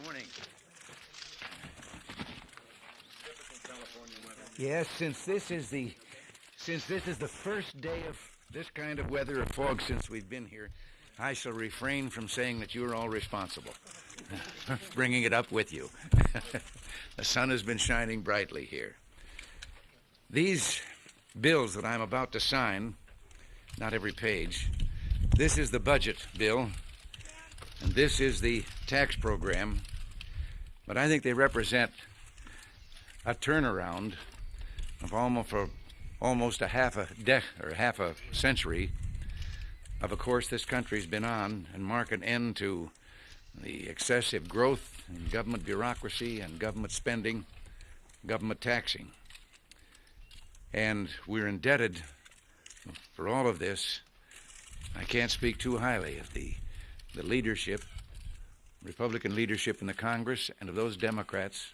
Morning. Yes, since this is the first day of this kind of weather or fog since we've been here, I shall refrain from saying that you are all responsible, bringing it up with you. The sun has been shining brightly here. These bills that I'm about to sign, not every page, this is the budget bill, and this is the tax program, but I think they represent a turnaround of almost a half a century of a course this country's been on, and mark an end to the excessive growth in government bureaucracy and government spending, government taxing. And we're indebted for all of this. I can't speak too highly of the leadership, Republican leadership in the Congress, and of those Democrats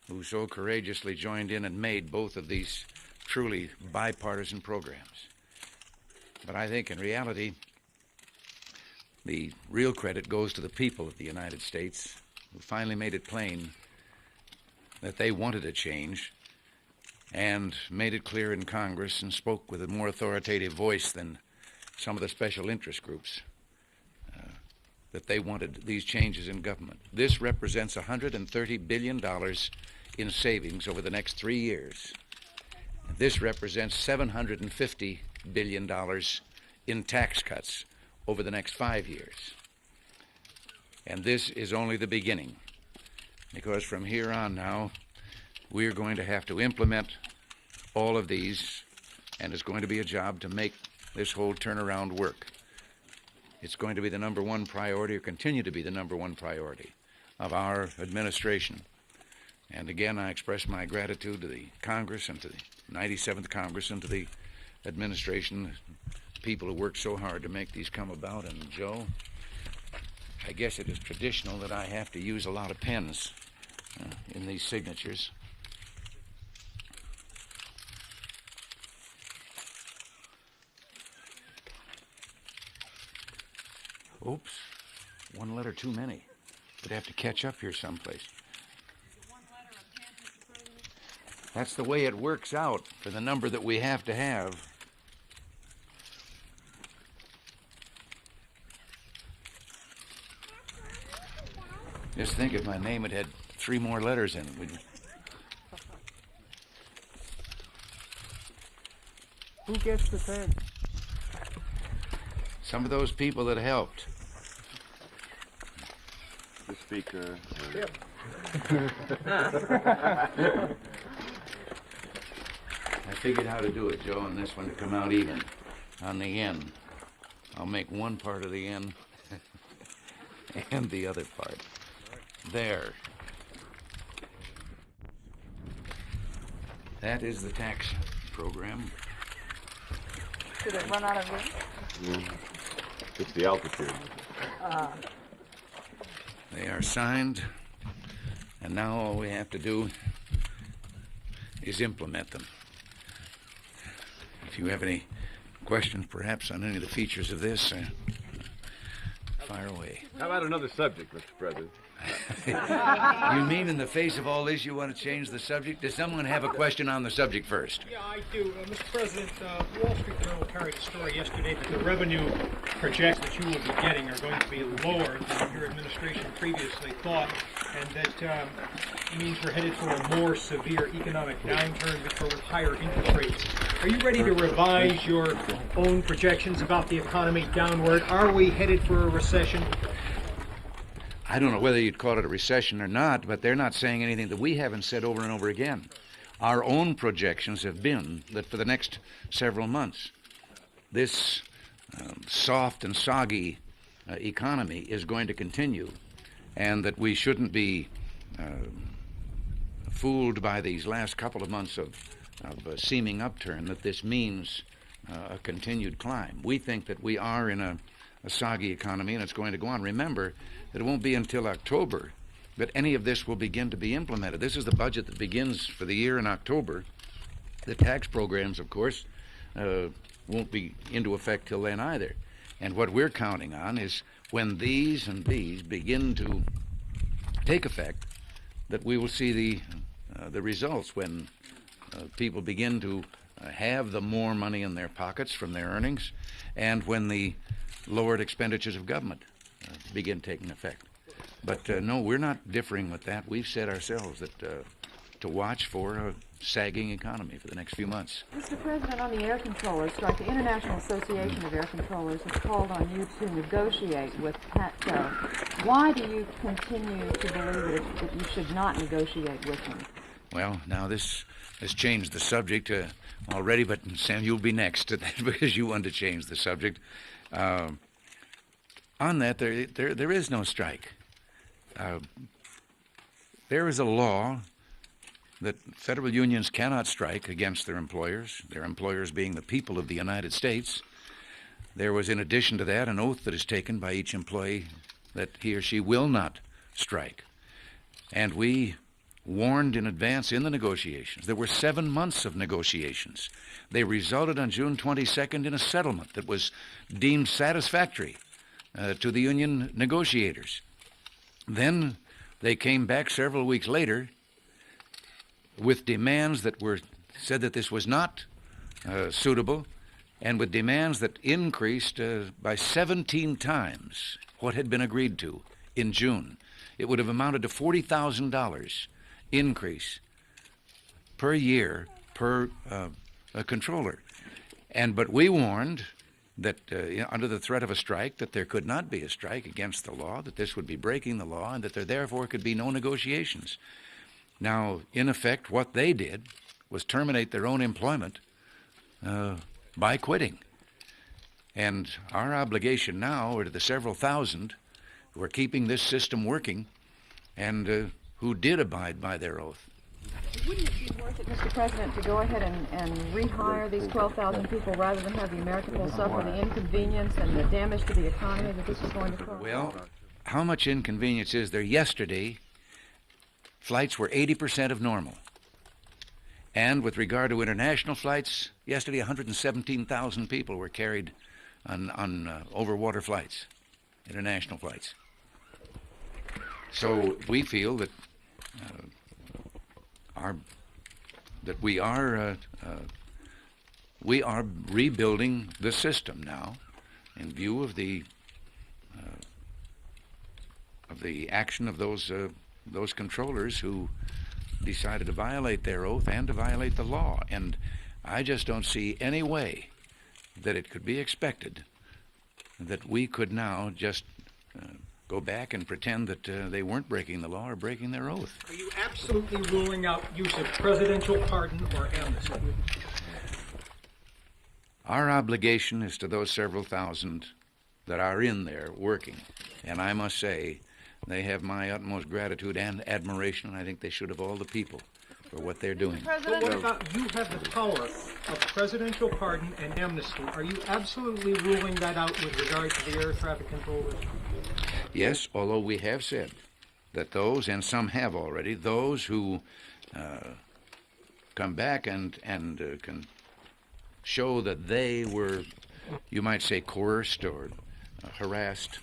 who so courageously joined in and made both of these truly bipartisan programs. But I think in reality, the real credit goes to the people of the United States, who finally made it plain that they wanted a change and made it clear in Congress and spoke with a more authoritative voice than some of the special interest groups that they wanted these changes in government. This represents $130 billion in savings over the next 3 years. This represents $750 billion in tax cuts over the next 5 years. And this is only the beginning, because from here on now, we're going to have to implement all of these, and it's going to be a job to make this whole turnaround work. It's going to be the number one priority, or continue to be the number one priority of our administration. And again, I express my gratitude to the Congress and to the 97th Congress and to the administration, people who worked so hard to make these come about. And Joe, I guess it is traditional that I have to use a lot of pens in these signatures. Oops, one letter too many. Would have to catch up here someplace. That's the way it works out for the number that we have to have. Just think if my name had had 3 more letters in it. Who gets the pen? Some of those people that helped. The speaker. Yep. I figured how to do it, Joe, on this one to come out even on the end. I'll make one part of the end and the other part. There. That is the tax program. Did it run out of room? It's the altitude. They are signed, and now all we have to do is implement them. If you have any questions, perhaps, on any of the features of this, fire away. How about another subject, Mr. President? You mean in the face of all this you want to change the subject? Does someone have a question on the subject first? Yeah, I do. Mr. President, Wall Street Journal carried a story yesterday that the revenue projections that you will be getting are going to be lower than your administration previously thought, and that means we're headed for a more severe economic downturn with higher interest rates. Are you ready to revise your own projections about the economy downward? Are we headed for a recession? I don't know whether you'd call it a recession or not, but they're not saying anything that we haven't said over and over again. Our own projections have been that for the next several months, this soft and soggy economy is going to continue, and that we shouldn't be fooled by these last couple of months of a seeming upturn, that this means a continued climb. We think that we are in a soggy economy, and it's going to go on. Remember that it won't be until October that any of this will begin to be implemented. This is the budget that begins for the year in October. The tax programs, of course, won't be into effect till then either. And what we're counting on is when these begin to take effect, that we will see the results when people begin to have the more money in their pockets from their earnings, and when the lowered expenditures of government begin taking effect. But no, we're not differing with that. We've said ourselves that to watch for a sagging economy for the next few months. Mr. President, on the air controllers strike, the International Association of Air Controllers has called on you to negotiate with PATCO. Why do you continue to believe that you should not negotiate with them? Well, now this has changed the subject already, but Sam, you'll be next because you wanted to change the subject. On that, there is no strike. There is a law that federal unions cannot strike against their employers being the people of the United States. There was, in addition to that, an oath that is taken by each employee that he or she will not strike. And we warned in advance in the negotiations. There were 7 months of negotiations. They resulted on June 22nd in a settlement that was deemed satisfactory to the union negotiators. Then they came back several weeks later with demands that said that this was not suitable, and with demands that increased by 17 times what had been agreed to in June. It would have amounted to $40,000 increase per year per controller. But we warned that under the threat of a strike, that there could not be a strike against the law, that this would be breaking the law, and that there therefore could be no negotiations. Now, in effect, what they did was terminate their own employment by quitting. And our obligation now are to the several thousand who are keeping this system working and who did abide by their oath. Wouldn't it be worth it, Mr. President, to go ahead and rehire these 12,000 people rather than have the American people suffer the inconvenience and the damage to the economy that this is going to cause? Well, how much inconvenience is there? Yesterday, flights were 80% of normal. And with regard to international flights, yesterday 117,000 people were carried on over-water flights, international flights. So we feel that we are rebuilding the system now in view of the action of those controllers who decided to violate their oath and to violate the law. And I just don't see any way that it could be expected that we could now just go back and pretend that they weren't breaking the law or breaking their oath. Are you absolutely ruling out use of presidential pardon or amnesty? Our obligation is to those several thousand that are in there working. And I must say, they have my utmost gratitude and admiration, and I think they should of all the people for what they're doing. But what about you have the power of presidential pardon and amnesty? Are you absolutely ruling that out with regard to the air traffic controllers? Yes, although we have said that those, and some have already, those who come back and can show that they were, you might say, coerced or harassed,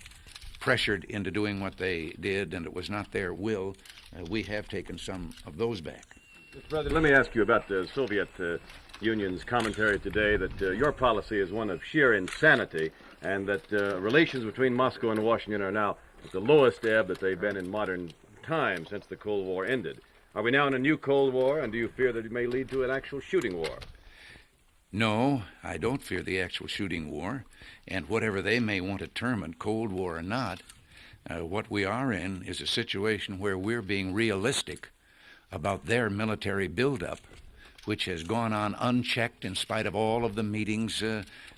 pressured into doing what they did, and it was not their will, we have taken some of those back. Mr. President, let me ask you about the Soviet Union's commentary today that your policy is one of sheer insanity, and that relations between Moscow and Washington are now at the lowest ebb that they've been in modern times since the Cold War ended. Are we now in a new Cold War, and do you fear that it may lead to an actual shooting war? No, I don't fear the actual shooting war, and whatever they may want to term it, Cold War or not, what we are in is a situation where we're being realistic about their military buildup, which has gone on unchecked in spite of all of the meetings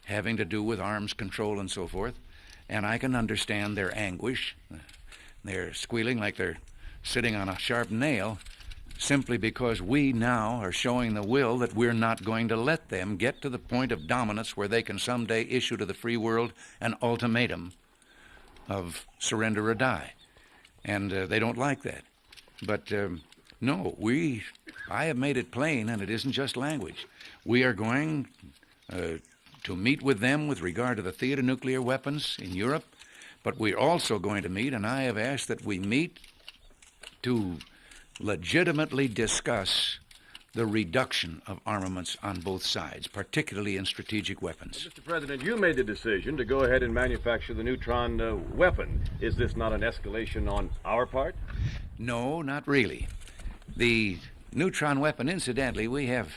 having to do with arms control and so forth. And I can understand their anguish. They're squealing like they're sitting on a sharp nail, simply because we now are showing the will that we're not going to let them get to the point of dominance where they can someday issue to the free world an ultimatum of surrender or die. And they don't like that. But no, I have made it plain, and it isn't just language. We are going to meet with them with regard to the theater-nuclear weapons in Europe, but we're also going to meet, and I have asked that we meet to legitimately discuss the reduction of armaments on both sides, particularly in strategic weapons. Mr. President, you made the decision to go ahead and manufacture the neutron weapon. Is this not an escalation on our part? No, not really. The neutron weapon, incidentally, we have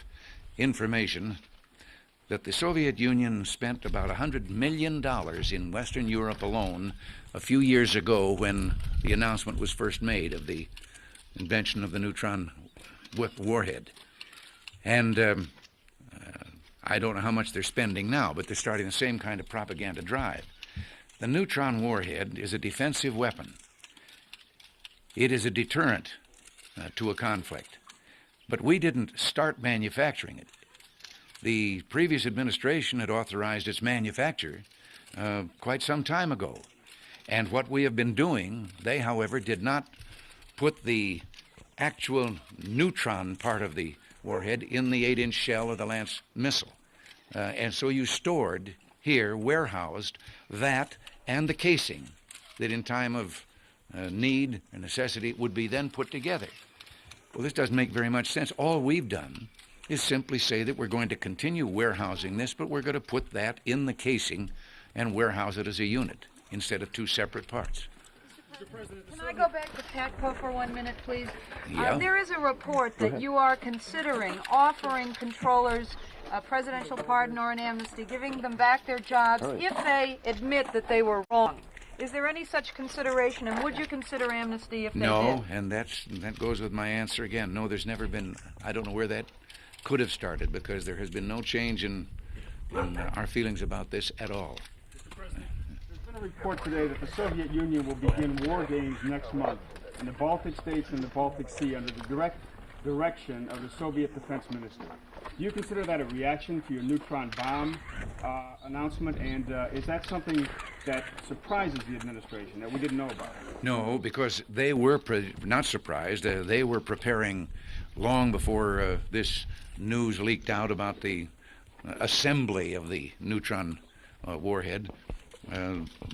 information that the Soviet Union spent about $100 million in Western Europe alone a few years ago when the announcement was first made of the invention of the neutron warhead. And I don't know how much they're spending now, but they're starting the same kind of propaganda drive. The neutron warhead is a defensive weapon. It is a deterrent to a conflict. But we didn't start manufacturing it. The previous administration had authorized its manufacture quite some time ago. And what we have been doing, they, however, did not put the actual neutron part of the warhead in the 8-inch shell of the Lance missile. And so you stored here, warehoused, that and the casing that in time of need or necessity would be then put together. Well, this doesn't make very much sense. All we've done is simply say that we're going to continue warehousing this, but we're going to put that in the casing and warehouse it as a unit instead of two separate parts. Can I go back to TACPO for 1 minute, please? Yeah. There is a report that you are considering offering controllers a presidential pardon or an amnesty, giving them back their jobs if they admit that they were wrong. Is there any such consideration, and would you consider amnesty if they did? No, and that goes with my answer again. No, there's never been, I don't know where that could have started, because there has been no change in our feelings about this at all. There's been a report today that the Soviet Union will begin war games next month in the Baltic states and the Baltic Sea under the direct direction of the Soviet defense minister. Do you consider that a reaction to your neutron bomb announcement, and is that something that surprises the administration that we didn't know about? No, because they were not surprised. They were preparing long before this news leaked out about the assembly of the neutron warhead.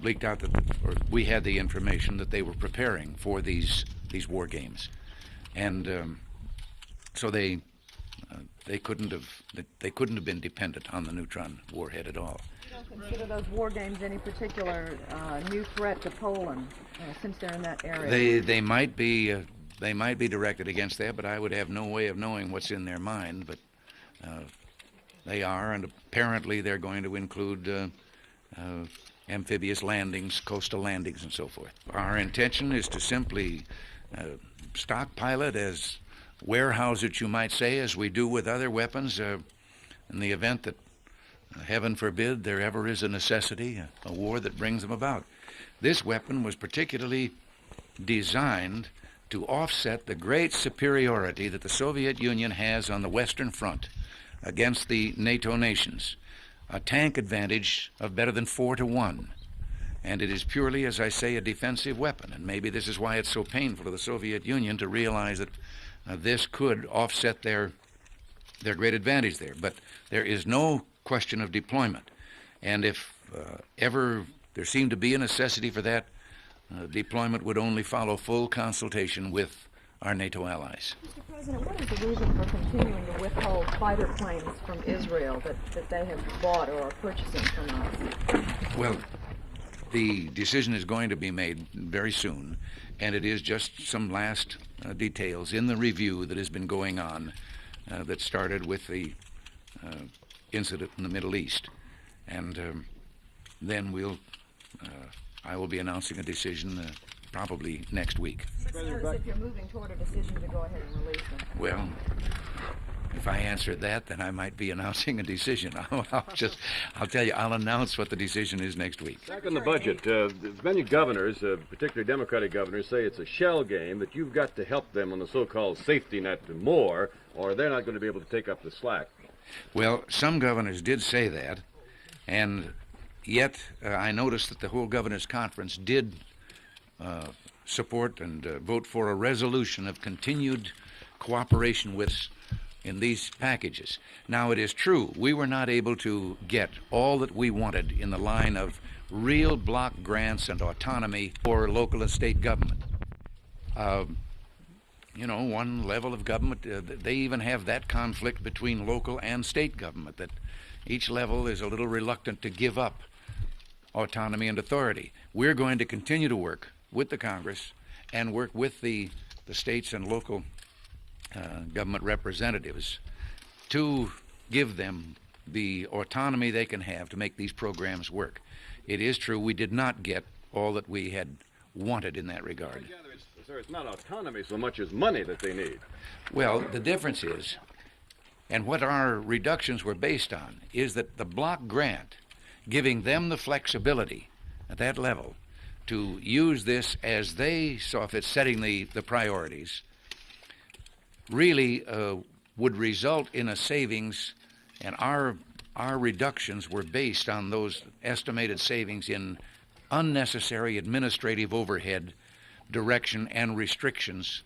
Leaked out that, or we had the information that they were preparing for these war games, and so they couldn't have been dependent on the neutron warhead at all. You don't consider those war games any particular new threat to Poland since they're in that area? They might be directed against that, but I would have no way of knowing what's in their mind. But they are, and apparently they're going to include amphibious landings, coastal landings, and so forth. Our intention is to simply stockpile it, as warehouse it, you might say, as we do with other weapons, in the event that, heaven forbid, there ever is a necessity, a war that brings them about. This weapon was particularly designed to offset the great superiority that the Soviet Union has on the Western Front against the NATO nations, a tank advantage of better than 4-1. And it is purely, as I say, a defensive weapon. And maybe this is why it's so painful to the Soviet Union to realize that this could offset their great advantage there. But there is no question of deployment. And if ever there seemed to be a necessity for that, deployment would only follow full consultation with our NATO allies. Mr. President, what is the reason for continuing to withhold fighter planes from Israel that they have bought or are purchasing from us? Well, the decision is going to be made very soon, and it is just some last details in the review that has been going on that started with the incident in the Middle East. And then I will be announcing a decision probably next week. It sounds as if you're moving toward a decision to go ahead and release them. Well, if I answer that, then I might be announcing a decision. I'll tell you, I'll announce what the decision is next week. Back on the budget, many governors, particularly Democratic governors, say it's a shell game, that you've got to help them on the so-called safety net more, or they're not going to be able to take up the slack. Well, some governors did say that, and yet I noticed that the whole governors' conference did support and vote for a resolution of continued cooperation with us in these packages. Now, it is true, we were not able to get all that we wanted in the line of real block grants and autonomy for local and state government. one level of government. They even have that conflict between local and state government, that each level is a little reluctant to give up autonomy and authority. We're going to continue to work with the Congress and work with the states and local government representatives to give them the autonomy they can have to make these programs work. It is true we did not get all that we had wanted in that regard. Sir, it's not autonomy so much as money that they need. Well, the difference is, and what our reductions were based on, is that the block grant, giving them the flexibility at that level to use this as they saw fit, setting the priorities, really would result in a savings, and our reductions were based on those estimated savings in unnecessary administrative overhead, direction, and restrictions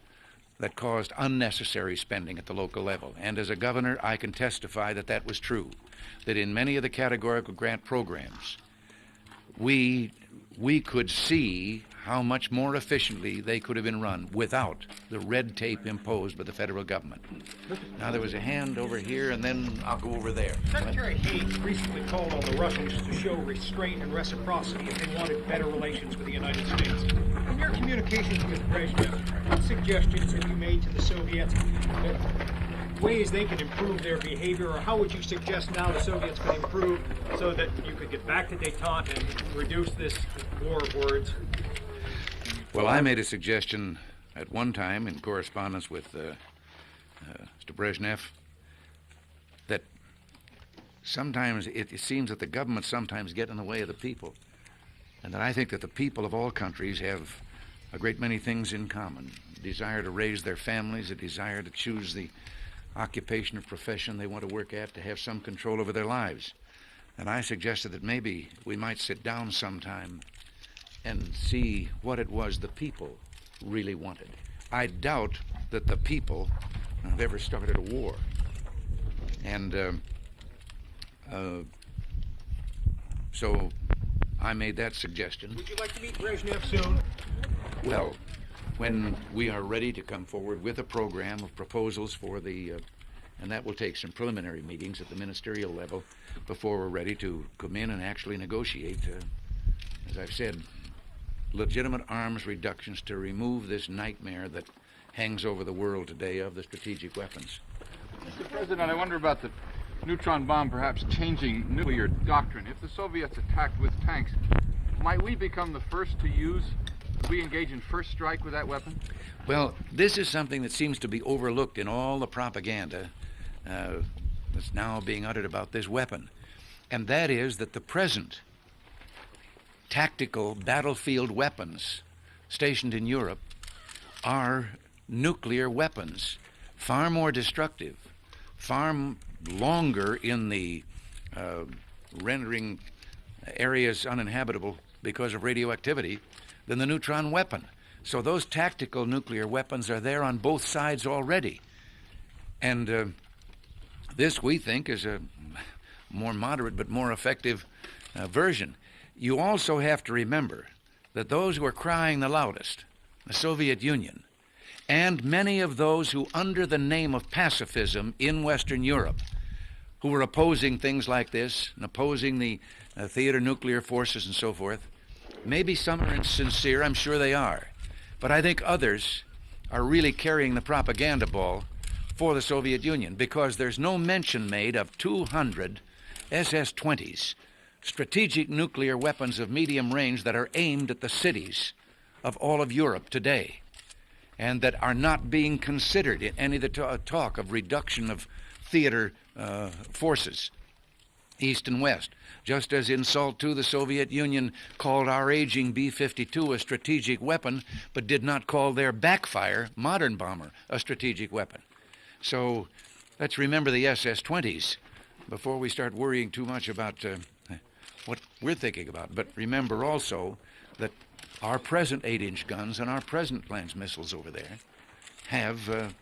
that caused unnecessary spending at the local level. And as a governor, I can testify that that was true, that in many of the categorical grant programs, we could see how much more efficiently they could have been run without the red tape imposed by the federal government. Now, there was a hand over here, and then I'll go over there. Secretary Hayes recently called on the Russians to show restraint and reciprocity if they wanted better relations with the United States. In your communications with Brezhnev, what suggestions have you made to the Soviets, ways they can improve their behavior, or how would you suggest now the Soviets can improve so that you could get back to detente and reduce this war of words? Well, I made a suggestion at one time in correspondence with Mr. Brezhnev that sometimes it seems that the government sometimes get in the way of the people, and that I think that the people of all countries have a great many things in common: a desire to raise their families, a desire to choose the occupation or profession they want to work at, to have some control over their lives. And I suggested that maybe we might sit down sometime and see what it was the people really wanted. I doubt that the people have ever started a war. And so I made that suggestion. Would you like to meet Brezhnev soon? Well, when we are ready to come forward with a program of proposals for and that will take some preliminary meetings at the ministerial level before we're ready to come in and actually negotiate, as I've said, legitimate arms reductions to remove this nightmare that hangs over the world today of the strategic weapons. Mr. President, I wonder about the neutron bomb perhaps changing nuclear doctrine. If the Soviets attacked with tanks, might we become the first to use? Could we engage in first strike with that weapon? Well, this is something that seems to be overlooked in all the propaganda that's now being uttered about this weapon. And that is that the present tactical battlefield weapons stationed in Europe are nuclear weapons, far more destructive, far longer in the rendering areas uninhabitable because of radioactivity than the neutron weapon. So those tactical nuclear weapons are there on both sides already. And this, we think, is a more moderate but more effective version. You also have to remember that those who are crying the loudest, the Soviet Union, and many of those who, under the name of pacifism in Western Europe, who were opposing things like this and opposing the theater nuclear forces and so forth, maybe some are insincere, I'm sure they are, but I think others are really carrying the propaganda ball for the Soviet Union, because there's no mention made of 200 SS-20s, strategic nuclear weapons of medium range that are aimed at the cities of all of Europe today, and that are not being considered in any of the talk of reduction of theater forces, east and west. Just as in SALT II, the Soviet Union called our aging B-52 a strategic weapon, but did not call their backfire modern bomber a strategic weapon. So let's remember the SS-20s before we start worrying too much about what we're thinking about. But remember also that our present 8-inch guns and our present Lance missiles over there have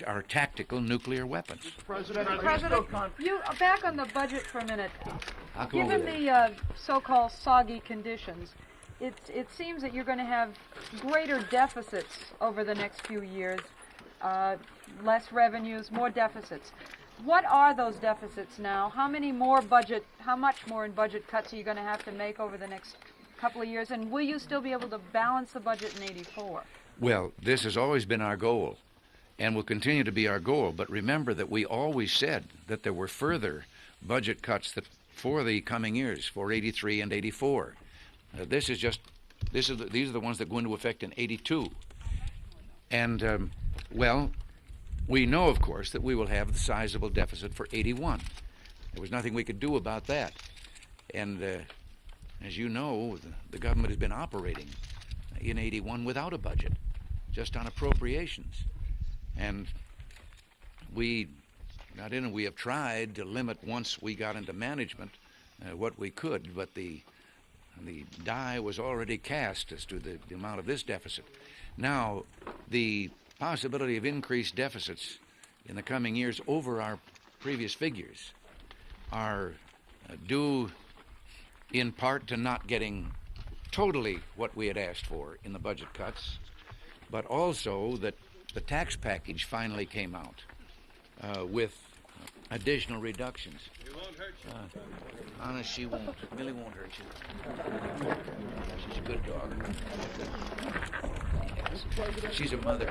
are tactical nuclear weapons. President, you back on the budget for a minute. Given over the so-called soggy conditions, it seems that you're going to have greater deficits over the next few years less revenues, more deficits. What are those deficits now? How much more in budget cuts are you going to have to make over the next couple of years? And will you still be able to balance the budget in '84? Well, this has always been our goal and will continue to be our goal. But remember that we always said that there were further budget cuts for the coming years, for '83 and '84. These are the ones that go into effect in '82. And, well, we know, of course, that we will have the sizable deficit for '81. There was nothing we could do about that. And as you know, the government has been operating in '81 without a budget, just on appropriations. And we got in and we have tried to limit, once we got into management, what we could, but the die was already cast as to the amount of this deficit. Now, the possibility of increased deficits in the coming years over our previous figures are due in part to not getting totally what we had asked for in the budget cuts, but also that the tax package finally came out with additional reductions. It won't hurt you. Honest, she won't. Millie won't hurt you. She's a good dog. Yes. She's a mother.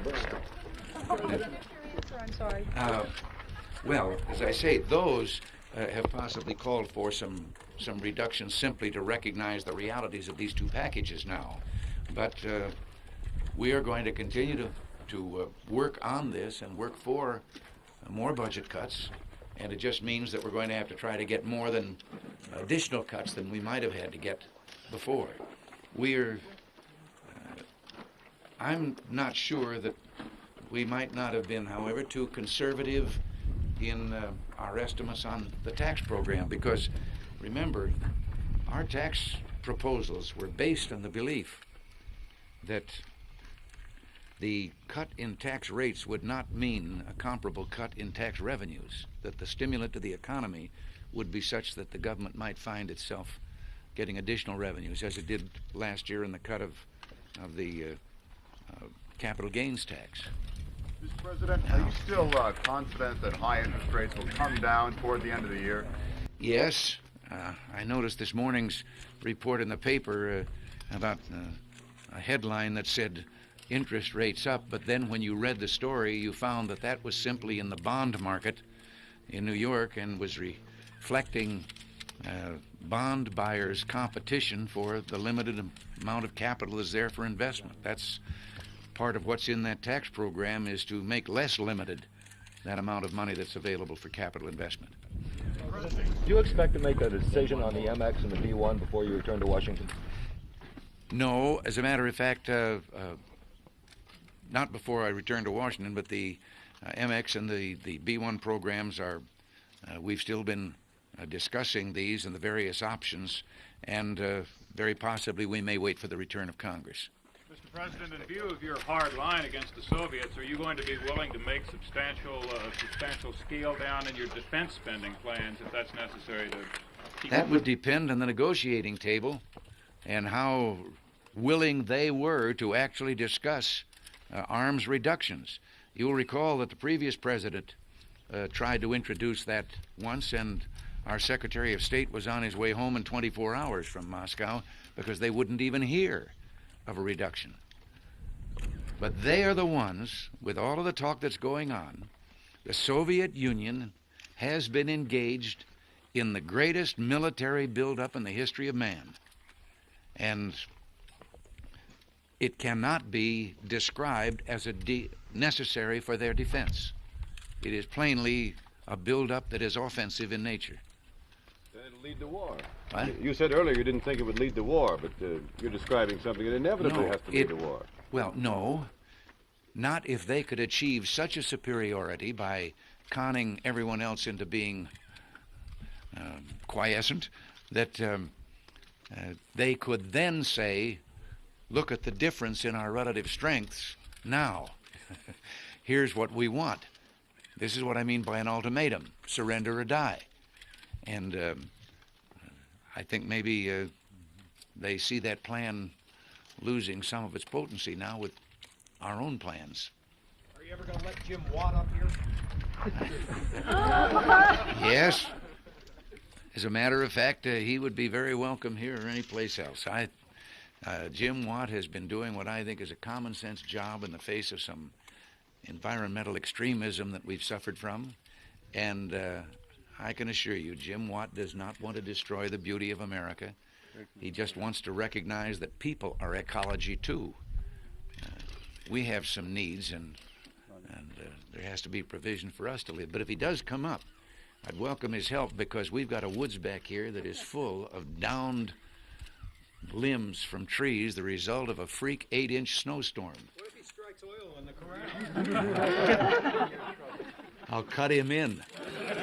I'm sorry. Well, as I say, those have possibly called for some reductions simply to recognize the realities of these two packages now. But we are going to continue to work on this and work for more budget cuts. And it just means that we're going to have to try to get more than additional cuts than we might have had to get before. I'm not sure that we might not have been, however, too conservative in our estimates on the tax program, because remember, our tax proposals were based on the belief that the cut in tax rates would not mean a comparable cut in tax revenues, that the stimulant to the economy would be such that the government might find itself getting additional revenues, as it did last year in the cut of the capital gains tax. Mr. President, are you still confident that high interest rates will come down toward the end of the year? Yes. I noticed this morning's report in the paper about a headline that said interest rates up, but then when you read the story, you found that that was simply in the bond market in New York and was reflecting bond buyers' competition for the limited amount of capital that's there for investment. That's part of what's in that tax program, is to make less limited that amount of money that's available for capital investment. Do you expect to make a decision on the MX and the B1 before you return to Washington? No, as a matter of fact, not before I return to Washington, but the MX and the B1 programs are, we've still been discussing these and the various options, and very possibly we may wait for the return of Congress. Mr. President, in view of your hard line against the Soviets, are you going to be willing to make substantial scale down in your defense spending plans if that's necessary to keep... That would depend on the negotiating table and how willing they were to actually discuss arms reductions. You'll recall that the previous president tried to introduce that once, and our Secretary of State was on his way home in 24 hours from Moscow because they wouldn't even hear of a reduction. But they are the ones, with all of the talk that's going on, the Soviet Union has been engaged in the greatest military buildup in the history of man. And it cannot be described as necessary for their defense. It is plainly a buildup that is offensive in nature. It'll lead to war. What? You said earlier you didn't think it would lead to war, but you're describing something that inevitably has to lead to war. Well, no. Not if they could achieve such a superiority by conning everyone else into being quiescent that they could then say, look at the difference in our relative strengths now. Here's what we want. This is what I mean by an ultimatum: surrender or die. And I think maybe they see that plan losing some of its potency now with our own plans. Are Are you ever going to let Jim Watt up here? Yes. As a matter of fact, he would be very welcome here or any place else. Jim Watt has been doing what I think is a common sense job in the face of some environmental extremism that we've suffered from. And I can assure you, Jim Watt does not want to destroy the beauty of America. He just wants to recognize that people are ecology too. We have some needs, and there has to be provision for us to live. But if he does come up, I'd welcome his help, because we've got a woods back here that is full of downed limbs from trees, the result of a freak 8-inch snowstorm. What if he strikes oil in the corral? I'll cut him in. Any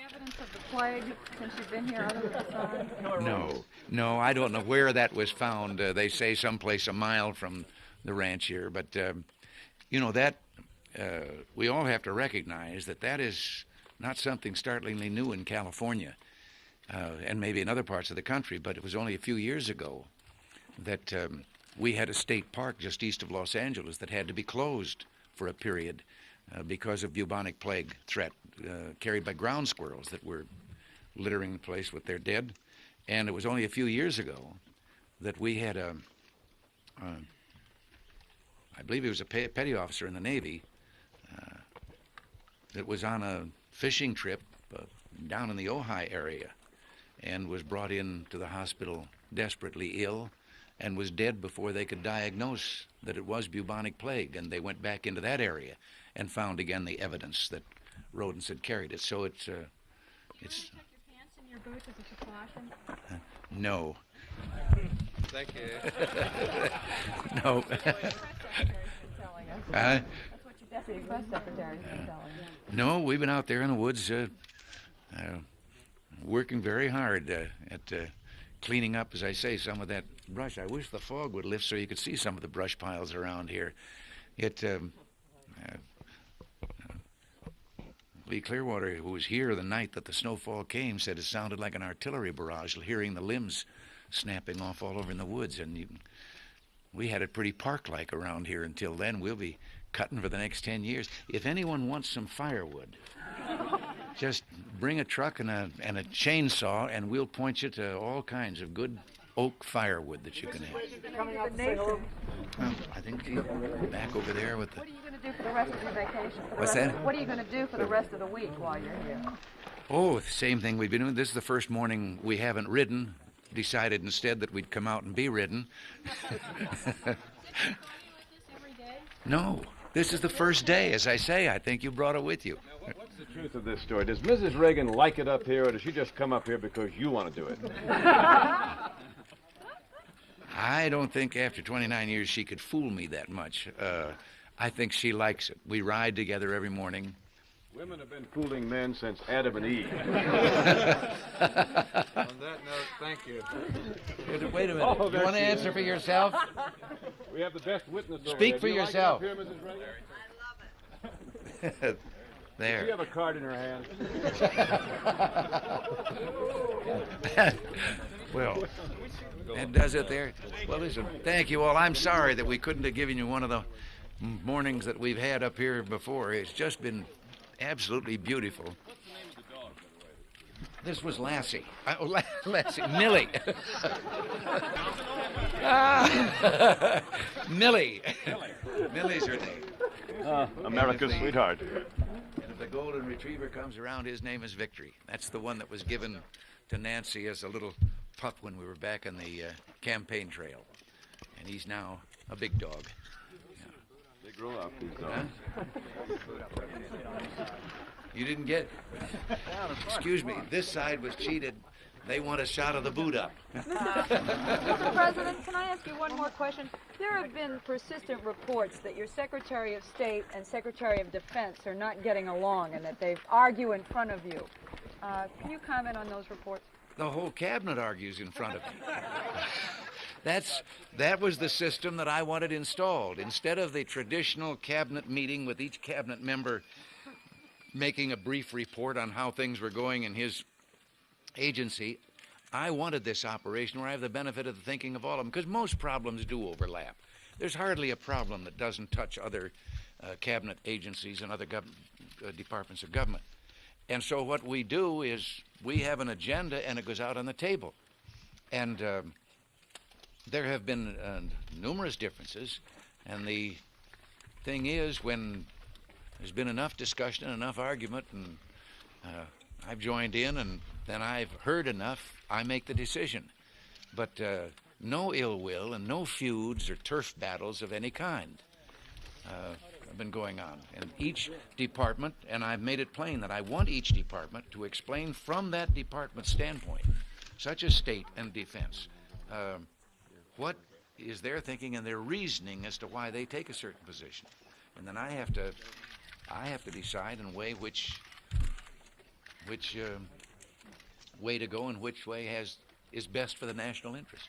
evidence of the plague since you've been here other than the sign? No, I don't know where that was found. They say someplace a mile from the ranch here, but we all have to recognize that is not something startlingly new in California, and maybe in other parts of the country, but it was only a few years ago that we had a state park just east of Los Angeles that had to be closed for a period because of bubonic plague threat carried by ground squirrels that were littering the place with their dead. And it was only a few years ago that we had I believe he was a petty officer in the Navy that was on a fishing trip down in the Ojai area and was brought in to the hospital desperately ill and was dead before they could diagnose that it was bubonic plague. And they went back into that area and found again the evidence that rodents had carried it. So it's Check your pants and your boots as a precaution? no. Thank you. No. That's what your deputy press secretary's been telling us. No, we've been out there in the woods working very hard at cleaning up, as I say, some of that brush. I wish the fog would lift so you could see some of the brush piles around here. Lee Clearwater, who was here the night that the snowfall came, said it sounded like an artillery barrage, hearing the limbs snapping off all over in the woods. And we had it pretty park-like around here until then. We'll be cutting for the next 10 years. If anyone wants some firewood, just bring a truck and a chainsaw, and we'll point you to all kinds of good oak firewood that you can have. Well, I think back over there with the... What are you going to do for the rest of your vacation? What's that? What are you going to do for the rest of the week while you're here? Oh, the same thing we've been doing. This is the first morning we haven't ridden. Decided instead that we'd come out and be ridden. No, this is the first day. As I say, I think you brought it with you. Now, what's the truth of this story? Does Mrs. Reagan like it up here, or does she just come up here because you want to do it? I don't think after 29 years she could fool me that much. I think she likes it. We ride together every morning. Women have been fooling men since Adam and Eve. On that note, thank you. Wait a minute. Oh, you want to answer for yourself? We have the best witness over Speak there. for Do you yourself. Like it up here, Mrs. Reagan? I love it. There. Do you have a card in her hand? Well, that does it there. Well, listen, thank you all. I'm sorry that we couldn't have given you one of the mornings that we've had up here before. It's just been absolutely beautiful. This was Lassie. Lassie. Millie. Millie. Millie's her name. America's sweetheart. And if the golden retriever comes around, his name is Victory. That's the one that was given to Nancy as a little pup when we were back on the campaign trail. And he's now a big dog. They grow up, these dogs. You didn't get... Excuse me, this side was cheated. They want a shot of the boot up. Mr. President, can I ask you one more question? There have been persistent reports that your Secretary of State and Secretary of Defense are not getting along and that they argue in front of you. Can you comment on those reports? The whole cabinet argues in front of me. That was the system that I wanted installed. Instead of the traditional cabinet meeting with each cabinet member making a brief report on how things were going in his agency, I wanted this operation where I have the benefit of the thinking of all of them, because most problems do overlap. There's hardly a problem that doesn't touch other cabinet agencies and other departments of government. And so what we do is we have an agenda and it goes out on the table. And there have been numerous differences. And the thing is, when there's been enough discussion and enough argument, and I've joined in, and then I've heard enough, I make the decision. But no ill will and no feuds or turf battles of any kind have been going on. And each department, and I've made it plain that I want each department to explain from that department's standpoint, such as state and defense, what is their thinking and their reasoning as to why they take a certain position. And then I have to decide and weigh which way to go and which way is best for the national interest.